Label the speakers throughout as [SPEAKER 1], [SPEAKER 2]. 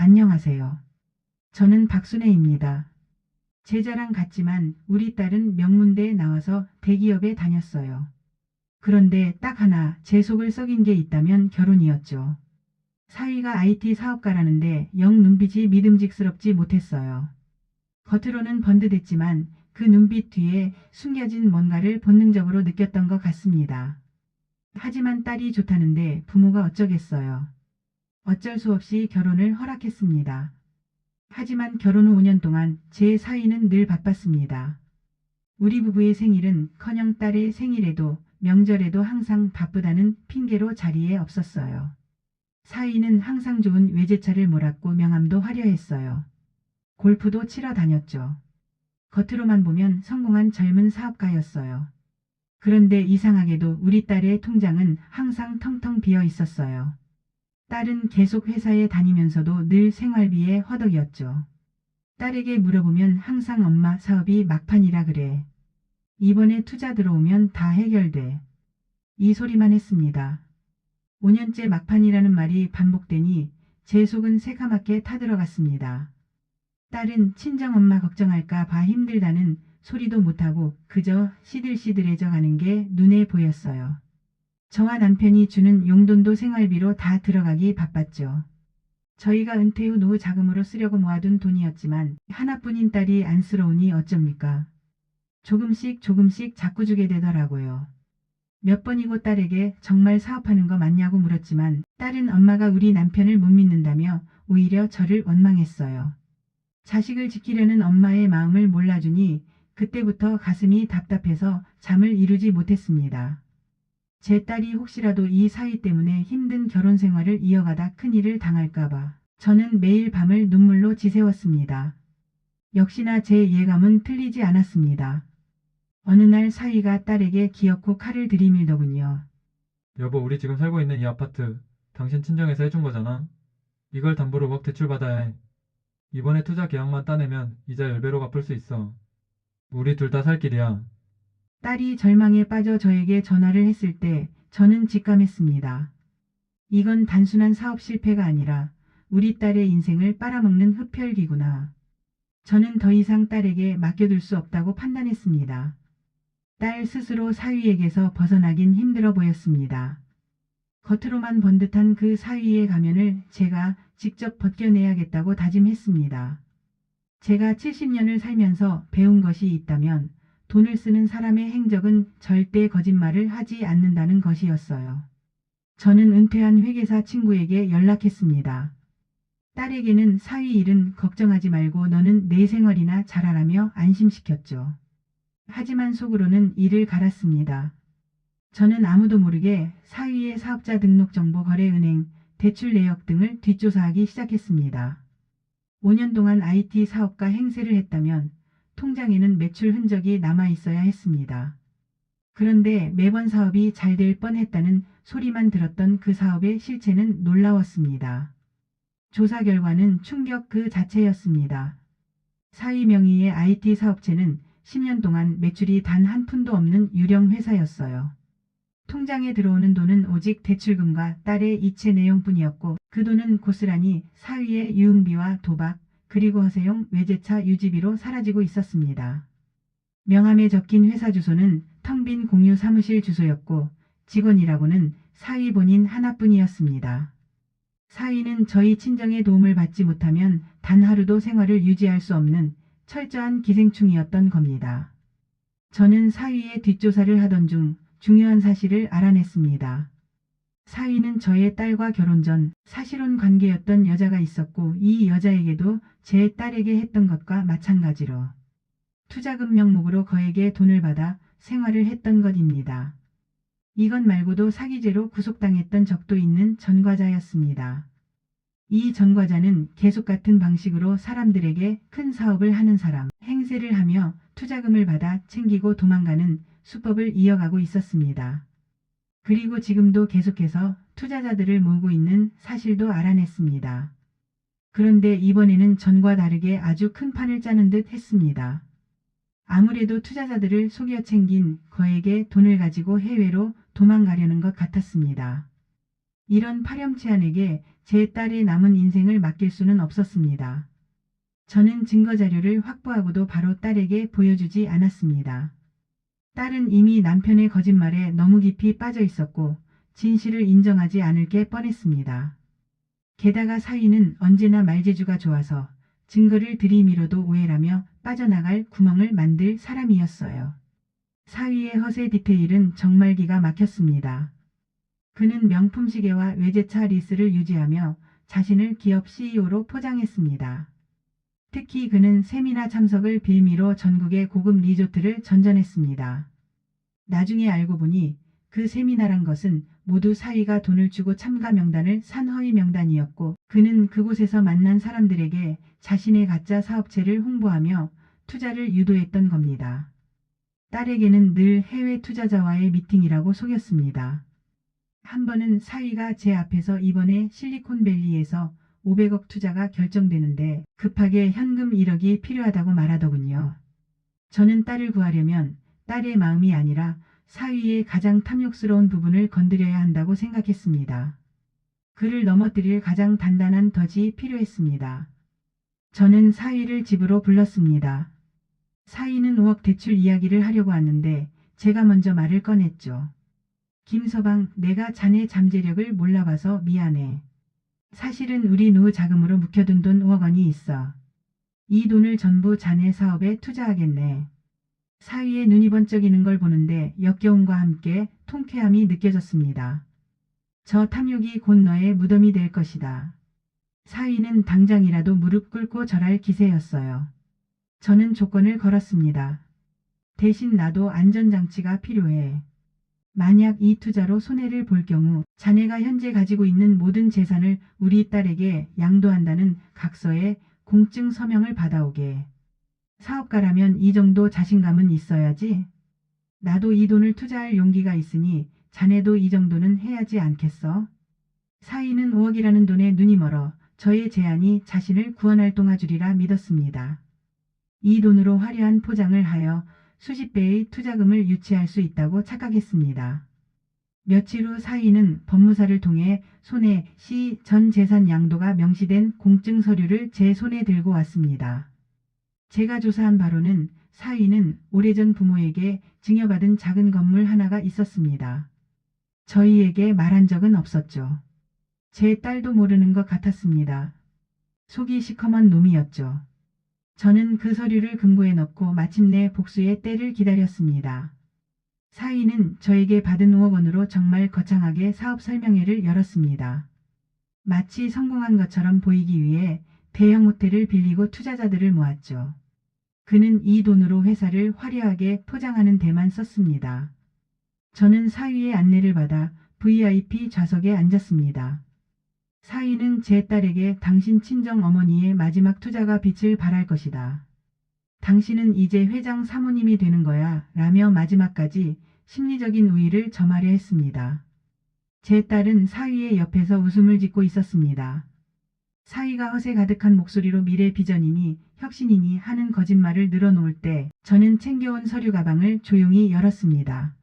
[SPEAKER 1] 안녕하세요. 저는 박순애입니다. 제 자랑 같지만 우리 딸은 명문대에 나와서 대기업에 다녔어요. 그런데 딱 하나 제 속을 썩인 게 있다면 결혼이었죠. 사위가 IT 사업가라는데 영 눈빛이 믿음직스럽지 못했어요. 겉으로는 번듯했지만 그 눈빛 뒤에 숨겨진 뭔가를 본능적으로 느꼈던 것 같습니다. 하지만 딸이 좋다는데 부모가 어쩌겠어요. 어쩔 수 없이 결혼을 허락했습니다. 하지만 결혼 후 5년 동안 제 사위는 늘 바빴습니다. 우리 부부의 생일은커녕 딸의 생일에도 명절에도 항상 바쁘다는 핑계로 자리에 없었어요. 사위는 항상 좋은 외제차를 몰았고 명함도 화려했어요. 골프도 치러 다녔죠. 겉으로만 보면 성공한 젊은 사업가였어요. 그런데 이상하게도 우리 딸의 통장은 항상 텅텅 비어 있었어요. 딸은 계속 회사에 다니면서도 늘 생활비에 허덕이었죠. 딸에게 물어보면 항상 엄마 사업이 막판이라 그래. 이번에 투자 들어오면 다 해결돼. 이 소리만 했습니다. 5년째 막판이라는 말이 반복되니 제 속은 새카맣게 타들어갔습니다. 딸은 친정엄마 걱정할까 봐 힘들다는 소리도 못하고 그저 시들시들해져 가는 게 눈에 보였어요. 저와 남편이 주는 용돈도 생활비로 다 들어가기 바빴죠. 저희가 은퇴 후 노후 자금으로 쓰려고 모아둔 돈이었지만 하나뿐인 딸이 안쓰러우니 어쩝니까? 조금씩 자꾸 주게 되더라고요. 몇 번이고 딸에게 정말 사업하는 거 맞냐고 물었지만 딸은 엄마가 우리 남편을 못 믿는다며 오히려 저를 원망했어요. 자식을 지키려는 엄마의 마음을 몰라주니 그때부터 가슴이 답답해서 잠을 이루지 못했습니다. 제 딸이 혹시라도 이 사위 때문에 힘든 결혼 생활을 이어가다 큰일을 당할까봐 저는 매일 밤을 눈물로 지새웠습니다. 역시나 제 예감은 틀리지 않았습니다. 어느 날 사위가 딸에게 기어코 칼을 들이밀더군요.
[SPEAKER 2] 여보, 우리 지금 살고 있는 이 아파트 당신 친정에서 해준 거잖아. 이걸 담보로 5억 대출받아야 해. 이번에 투자 계약만 따내면 이자 10배로 갚을 수 있어. 우리 둘 다 살 길이야.
[SPEAKER 1] 딸이 절망에 빠져 저에게 전화를 했을 때 저는 직감했습니다. 이건 단순한 사업 실패가 아니라 우리 딸의 인생을 빨아먹는 흡혈귀구나. 저는 더 이상 딸에게 맡겨둘 수 없다고 판단했습니다. 딸 스스로 사위에게서 벗어나긴 힘들어 보였습니다. 겉으로만 번듯한 그 사위의 가면을 제가 직접 벗겨내야겠다고 다짐했습니다. 제가 70년을 살면서 배운 것이 있다면 돈을 쓰는 사람의 행적은 절대 거짓말을 하지 않는다는 것이었어요. 저는 은퇴한 회계사 친구에게 연락했습니다. 딸에게는 사위 일은 걱정하지 말고 너는 내 생활이나 잘하라며 안심시켰죠. 하지만 속으로는 이를 갈았습니다. 저는 아무도 모르게 사위의 사업자 등록정보 거래은행, 대출 내역 등을 뒷조사하기 시작했습니다. 5년 동안 IT 사업가 행세를 했다면 통장에는 매출 흔적이 남아있어야 했습니다. 그런데 매번 사업이 잘 될 뻔했다는 소리만 들었던 그 사업의 실체는 놀라웠습니다. 조사 결과는 충격 그 자체였습니다. 사위 명의의 IT 사업체는 10년 동안 매출이 단 한 푼도 없는 유령 회사였어요. 통장에 들어오는 돈은 오직 대출금과 딸의 이체 내용뿐이었고 그 돈은 고스란히 사위의 유흥비와 도박 그리고 허세용 외제차 유지비로 사라지고 있었습니다. 명함에 적힌 회사 주소는 텅 빈 공유 사무실 주소였고 직원이라고는 사위 본인 하나뿐이었습니다. 사위는 저희 친정의 도움을 받지 못하면 단 하루도 생활을 유지할 수 없는 철저한 기생충이었던 겁니다. 저는 사위의 뒷조사를 하던 중 중요한 사실을 알아냈습니다. 사위는 저의 딸과 결혼 전 사실혼 관계였던 여자가 있었고 이 여자에게도 제 딸에게 했던 것과 마찬가지로 투자금 명목으로 거액의 돈을 받아 생활을 했던 것입니다. 이것 말고도 사기죄로 구속당했던 적도 있는 전과자였습니다. 이 전과자는 계속 같은 방식으로 사람들에게 큰 사업을 하는 사람, 행세를 하며 투자금을 받아 챙기고 도망가는 수법을 이어가고 있었습니다. 그리고 지금도 계속해서 투자자들을 모으고 있는 사실도 알아냈습니다. 그런데 이번에는 전과 다르게 아주 큰 판을 짜는 듯 했습니다. 아무래도 투자자들을 속여 챙긴 거액의 돈을 가지고 해외로 도망가려는 것 같았습니다. 이런 파렴치한에게 제 딸의 남은 인생을 맡길 수는 없었습니다. 저는 증거자료를 확보하고도 바로 딸에게 보여주지 않았습니다. 딸은 이미 남편의 거짓말에 너무 깊이 빠져 있었고 진실을 인정하지 않을 게 뻔했습니다. 게다가 사위는 언제나 말재주가 좋아서 증거를 들이밀어도 오해라며 빠져나갈 구멍을 만들 사람이었어요. 사위의 허세 디테일은 정말 기가 막혔습니다. 그는 명품 시계와 외제차 리스를 유지하며 자신을 기업 CEO로 포장했습니다. 특히 그는 세미나 참석을 빌미로 전국의 고급 리조트를 전전했습니다. 나중에 알고 보니 그 세미나란 것은 모두 사위가 돈을 주고 참가 명단을 산 허위 명단이었고 그는 그곳에서 만난 사람들에게 자신의 가짜 사업체를 홍보하며 투자를 유도했던 겁니다. 딸에게는 늘 해외 투자자와의 미팅이라고 속였습니다. 한 번은 사위가 제 앞에서 이번에 실리콘밸리에서 500억 투자가 결정되는데 급하게 현금 1억이 필요하다고 말하더군요. 저는 딸을 구하려면 딸의 마음이 아니라 사위의 가장 탐욕스러운 부분을 건드려야 한다고 생각했습니다. 그를 넘어뜨릴 가장 단단한 덫이 필요했습니다. 저는 사위를 집으로 불렀습니다. 사위는 5억 대출 이야기를 하려고 왔는데 제가 먼저 말을 꺼냈죠. 김서방, 내가 자네 잠재력을 몰라봐서 미안해. 사실은 우리 노후 자금으로 묵혀둔 돈 5억 원이 있어. 이 돈을 전부 자네 사업에 투자하겠네. 사위의 눈이 번쩍이는 걸 보는데 역겨움과 함께 통쾌함이 느껴졌습니다. 저 탐욕이 곧 너의 무덤이 될 것이다. 사위는 당장이라도 무릎 꿇고 절할 기세였어요. 저는 조건을 걸었습니다. 대신 나도 안전장치가 필요해. 만약 이 투자로 손해를 볼 경우 자네가 현재 가지고 있는 모든 재산을 우리 딸에게 양도한다는 각서에 공증 서명을 받아오게. 사업가라면 이 정도 자신감은 있어야지. 나도 이 돈을 투자할 용기가 있으니 자네도 이 정도는 해야지 않겠어? 사위는 5억이라는 돈에 눈이 멀어 저의 제안이 자신을 구원할 동아주리라 믿었습니다. 이 돈으로 화려한 포장을 하여 수십 배의 투자금을 유치할 수 있다고 착각했습니다. 며칠 후 사위는 법무사를 통해 손해 시 전 재산 양도가 명시된 공증 서류를 제 손에 들고 왔습니다. 제가 조사한 바로는 사위는 오래전 부모에게 증여받은 작은 건물 하나가 있었습니다. 저희에게 말한 적은 없었죠. 제 딸도 모르는 것 같았습니다. 속이 시커먼 놈이었죠. 저는 그 서류를 금고에 넣고 마침내 복수의 때를 기다렸습니다. 사위는 저에게 받은 5억 원으로 정말 거창하게 사업 설명회를 열었습니다. 마치 성공한 것처럼 보이기 위해 대형 호텔을 빌리고 투자자들을 모았죠. 그는 이 돈으로 회사를 화려하게 포장하는 데만 썼습니다. 저는 사위의 안내를 받아 VIP 좌석에 앉았습니다. 사위는 제 딸에게 당신 친정 어머니의 마지막 투자가 빛을 발할 것이다. 당신은 이제 회장 사모님이 되는 거야 라며 마지막까지 심리적인 우위를 점하려 했습니다. 제 딸은 사위의 옆에서 웃음을 짓고 있었습니다. 사위가 허세 가득한 목소리로 미래 비전이니 혁신이니 하는 거짓말을 늘어놓을 때 저는 챙겨온 서류 가방을 조용히 열었습니다.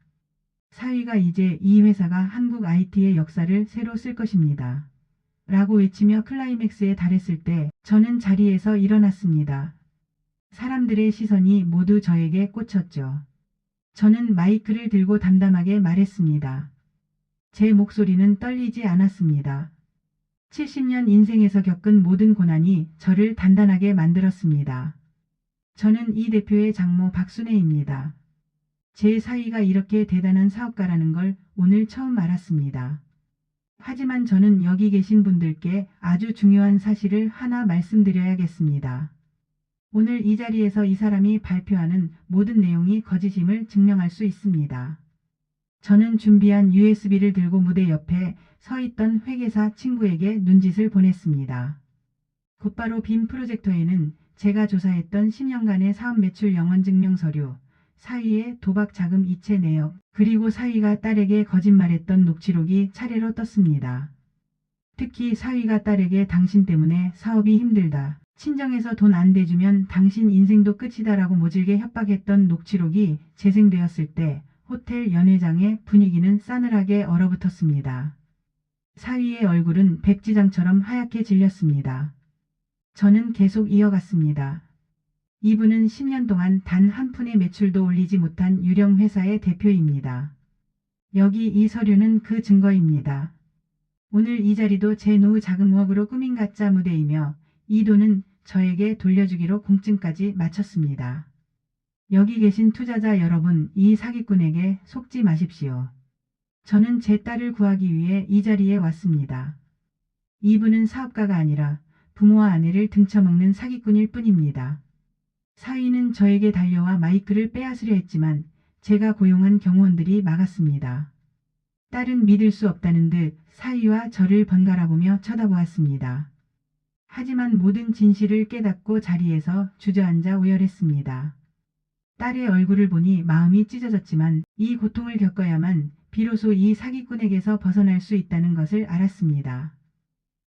[SPEAKER 1] 사위가 이제 이 회사가 한국 IT의 역사를 새로 쓸 것입니다. 라고 외치며 클라이맥스에 달했을 때 저는 자리에서 일어났습니다. 사람들의 시선이 모두 저에게 꽂혔죠. 저는 마이크를 들고 담담하게 말했습니다. 제 목소리는 떨리지 않았습니다. 70년 인생에서 겪은 모든 고난이 저를 단단하게 만들었습니다. 저는 이 대표의 장모 박순애입니다. 제 사위가 이렇게 대단한 사업가라는 걸 오늘 처음 알았습니다. 하지만 저는 여기 계신 분들께 아주 중요한 사실을 하나 말씀드려야겠습니다. 오늘 이 자리에서 이 사람이 발표하는 모든 내용이 거짓임을 증명할 수 있습니다. 저는 준비한 USB를 들고 무대 옆에 서 있던 회계사 친구에게 눈짓을 보냈습니다. 곧바로 빔 프로젝터에는 제가 조사했던 10년간의 사업 매출 영원 증명 서류, 사위의 도박 자금 이체 내역, 그리고 사위가 딸에게 거짓말했던 녹취록이 차례로 떴습니다. 특히 사위가 딸에게 당신 때문에 사업이 힘들다. 친정에서 돈 안 대주면 당신 인생도 끝이다라고 모질게 협박했던 녹취록이 재생되었을 때 호텔 연회장의 분위기는 싸늘하게 얼어붙었습니다. 사위의 얼굴은 백지장처럼 하얗게 질렸습니다. 저는 계속 이어갔습니다. 이분은 10년 동안 단 한 푼의 매출도 올리지 못한 유령 회사의 대표입니다. 여기 이 서류는 그 증거입니다. 오늘 이 자리도 제 노후 자금 5억으로 꾸민 가짜 무대이며 이 돈은 저에게 돌려주기로 공증까지 마쳤습니다. 여기 계신 투자자 여러분, 이 사기꾼에게 속지 마십시오. 저는 제 딸을 구하기 위해 이 자리에 왔습니다. 이분은 사업가가 아니라 부모와 아내를 등쳐먹는 사기꾼일 뿐입니다. 사위는 저에게 달려와 마이크를 빼앗으려 했지만 제가 고용한 경호원들이 막았습니다. 딸은 믿을 수 없다는 듯 사위와 저를 번갈아 보며 쳐다보았습니다. 하지만 모든 진실을 깨닫고 자리에서 주저앉아 오열했습니다. 딸의 얼굴을 보니 마음이 찢어졌지만 이 고통을 겪어야만 비로소 이 사기꾼에게서 벗어날 수 있다는 것을 알았습니다.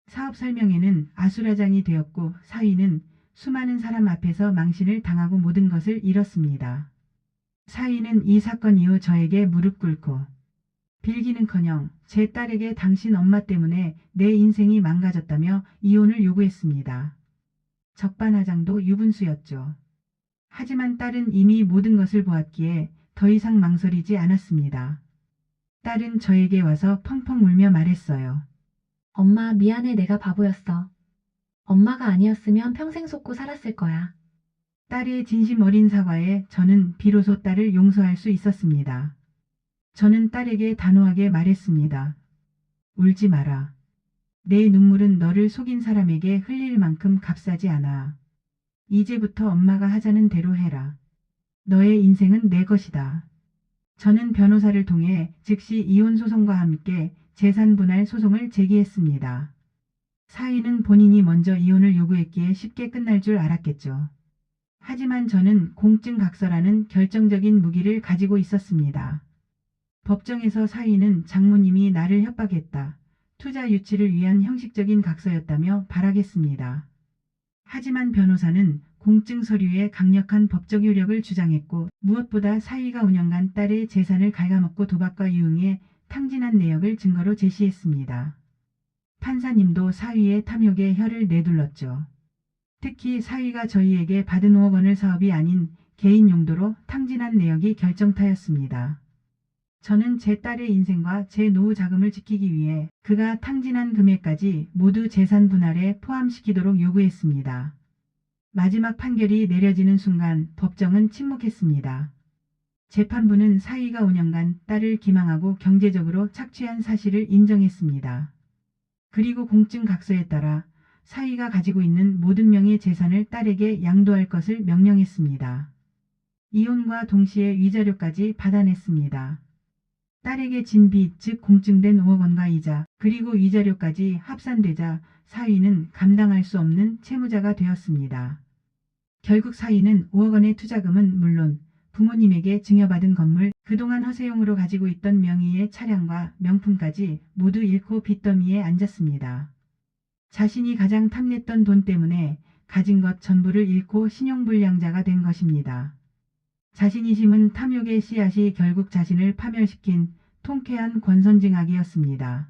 [SPEAKER 1] 사업 설명회는 아수라장이 되었고 사위는 수많은 사람 앞에서 망신을 당하고 모든 것을 잃었습니다. 사위는 이 사건 이후 저에게 무릎 꿇고 빌기는커녕 제 딸에게 당신 엄마 때문에 내 인생이 망가졌다며 이혼을 요구했습니다. 적반하장도 유분수였죠. 하지만 딸은 이미 모든 것을 보았기에 더 이상 망설이지 않았습니다. 딸은 저에게 와서 펑펑 울며 말했어요.
[SPEAKER 3] 엄마, 미안해. 내가 바보였어. 엄마가 아니었으면 평생 속고 살았을 거야.
[SPEAKER 1] 딸의 진심 어린 사과에 저는 비로소 딸을 용서할 수 있었습니다. 저는 딸에게 단호하게 말했습니다. 울지 마라. 내 눈물은 너를 속인 사람에게 흘릴 만큼 값싸지 않아. 이제부터 엄마가 하자는 대로 해라. 너의 인생은 내 것이다. 저는 변호사를 통해 즉시 이혼 소송과 함께 재산 분할 소송을 제기했습니다. 사위는 본인이 먼저 이혼을 요구했기에 쉽게 끝날 줄 알았겠죠. 하지만 저는 공증각서라는 결정적인 무기를 가지고 있었습니다. 법정에서 사위는 장모님이 나를 협박했다. 투자 유치를 위한 형식적인 각서였다며 발악했습니다. 하지만 변호사는 공증 서류에 강력한 법적 효력을 주장했고 무엇보다 사위가 5년간 딸의 재산을 갉아먹고 도박과 유흥에 탕진한 내역을 증거로 제시했습니다. 판사님도 사위의 탐욕에 혀를 내둘렀죠. 특히 사위가 저희에게 받은 5억 원을 사업이 아닌 개인 용도로 탕진한 내역이 결정타였습니다. 저는 제 딸의 인생과 제 노후 자금을 지키기 위해 그가 탕진한 금액까지 모두 재산 분할에 포함시키도록 요구했습니다. 마지막 판결이 내려지는 순간 법정은 침묵했습니다. 재판부는 사위가 5년간 딸을 기망하고 경제적으로 착취한 사실을 인정했습니다. 그리고 공증각서에 따라 사위가 가지고 있는 모든 명의 재산을 딸에게 양도할 것을 명령했습니다. 이혼과 동시에 위자료까지 받아냈습니다. 딸에게 진 빚, 즉 공증된 5억 원과 이자, 그리고 위자료까지 합산되자 사위는 감당할 수 없는 채무자가 되었습니다. 결국 사위는 5억 원의 투자금은 물론 부모님에게 증여받은 건물, 그동안 허세용으로 가지고 있던 명의의 차량과 명품까지 모두 잃고 빚더미에 앉았습니다. 자신이 가장 탐냈던 돈 때문에 가진 것 전부를 잃고 신용불량자가 된 것입니다. 자신이 심은 탐욕의 씨앗이 결국 자신을 파멸시킨 통쾌한 권선징악이었습니다.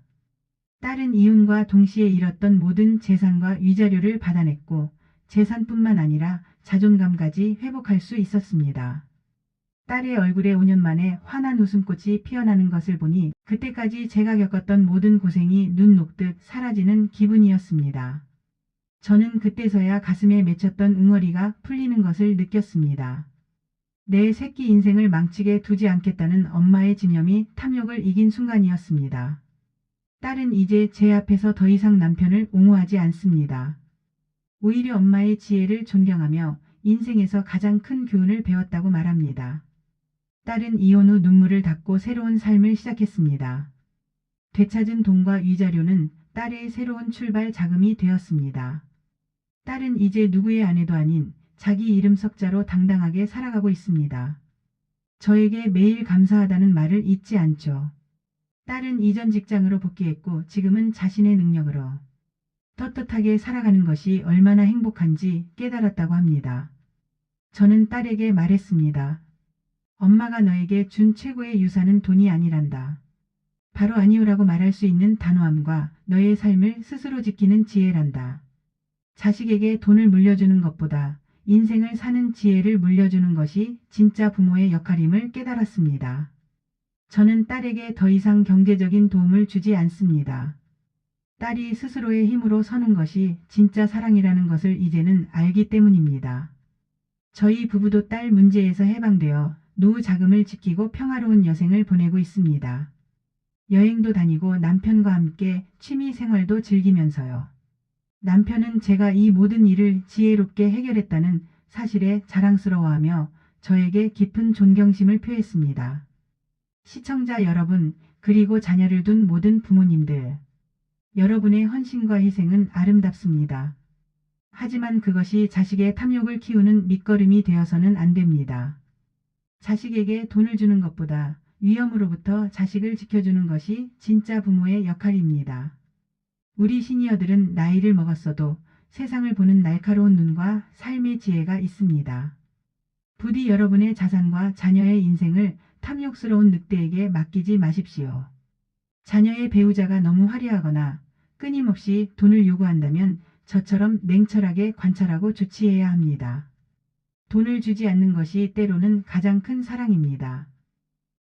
[SPEAKER 1] 딸은 이혼과 동시에 잃었던 모든 재산과 위자료를 받아냈고 재산뿐만 아니라 자존감까지 회복할 수 있었습니다. 딸의 얼굴에 5년 만에 환한 웃음꽃이 피어나는 것을 보니 그때까지 제가 겪었던 모든 고생이 눈 녹듯 사라지는 기분이었습니다. 저는 그때서야 가슴에 맺혔던 응어리가 풀리는 것을 느꼈습니다. 내 새끼 인생을 망치게 두지 않겠다는 엄마의 집념이 탐욕을 이긴 순간이었습니다. 딸은 이제 제 앞에서 더 이상 남편을 옹호하지 않습니다. 오히려 엄마의 지혜를 존경하며 인생에서 가장 큰 교훈을 배웠다고 말합니다. 딸은 이혼 후 눈물을 닦고 새로운 삶을 시작했습니다. 되찾은 돈과 위자료는 딸의 새로운 출발 자금이 되었습니다. 딸은 이제 누구의 아내도 아닌 자기 이름 석자로 당당하게 살아가고 있습니다. 저에게 매일 감사하다는 말을 잊지 않죠. 딸은 이전 직장으로 복귀했고 지금은 자신의 능력으로 떳떳하게 살아가는 것이 얼마나 행복한지 깨달았다고 합니다. 저는 딸에게 말했습니다. 엄마가 너에게 준 최고의 유산은 돈이 아니란다. 바로 아니오라고 말할 수 있는 단호함과 너의 삶을 스스로 지키는 지혜란다. 자식에게 돈을 물려주는 것보다 인생을 사는 지혜를 물려주는 것이 진짜 부모의 역할임을 깨달았습니다. 저는 딸에게 더 이상 경제적인 도움을 주지 않습니다. 딸이 스스로의 힘으로 서는 것이 진짜 사랑이라는 것을 이제는 알기 때문입니다. 저희 부부도 딸 문제에서 해방되어 노후 자금을 지키고 평화로운 여생을 보내고 있습니다. 여행도 다니고 남편과 함께 취미 생활도 즐기면서요. 남편은 제가 이 모든 일을 지혜롭게 해결했다는 사실에 자랑스러워하며 저에게 깊은 존경심을 표했습니다. 시청자 여러분, 그리고 자녀를 둔 모든 부모님들. 여러분의 헌신과 희생은 아름답습니다. 하지만 그것이 자식의 탐욕을 키우는 밑거름이 되어서는 안 됩니다. 자식에게 돈을 주는 것보다 위험으로부터 자식을 지켜주는 것이 진짜 부모의 역할입니다. 우리 시니어들은 나이를 먹었어도 세상을 보는 날카로운 눈과 삶의 지혜가 있습니다. 부디 여러분의 자산과 자녀의 인생을 탐욕스러운 늑대에게 맡기지 마십시오. 자녀의 배우자가 너무 화려하거나 끊임없이 돈을 요구한다면 저처럼 냉철하게 관찰하고 조치해야 합니다. 돈을 주지 않는 것이 때로는 가장 큰 사랑입니다.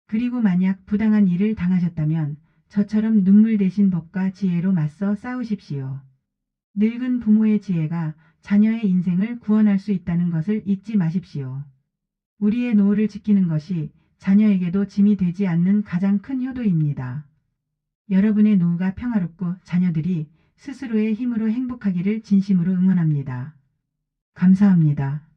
[SPEAKER 1] 그리고 만약 부당한 일을 당하셨다면 저처럼 눈물 대신 법과 지혜로 맞서 싸우십시오. 늙은 부모의 지혜가 자녀의 인생을 구원할 수 있다는 것을 잊지 마십시오. 우리의 노후를 지키는 것이 자녀에게도 짐이 되지 않는 가장 큰 효도입니다. 여러분의 노후가 평화롭고 자녀들이 스스로의 힘으로 행복하기를 진심으로 응원합니다. 감사합니다.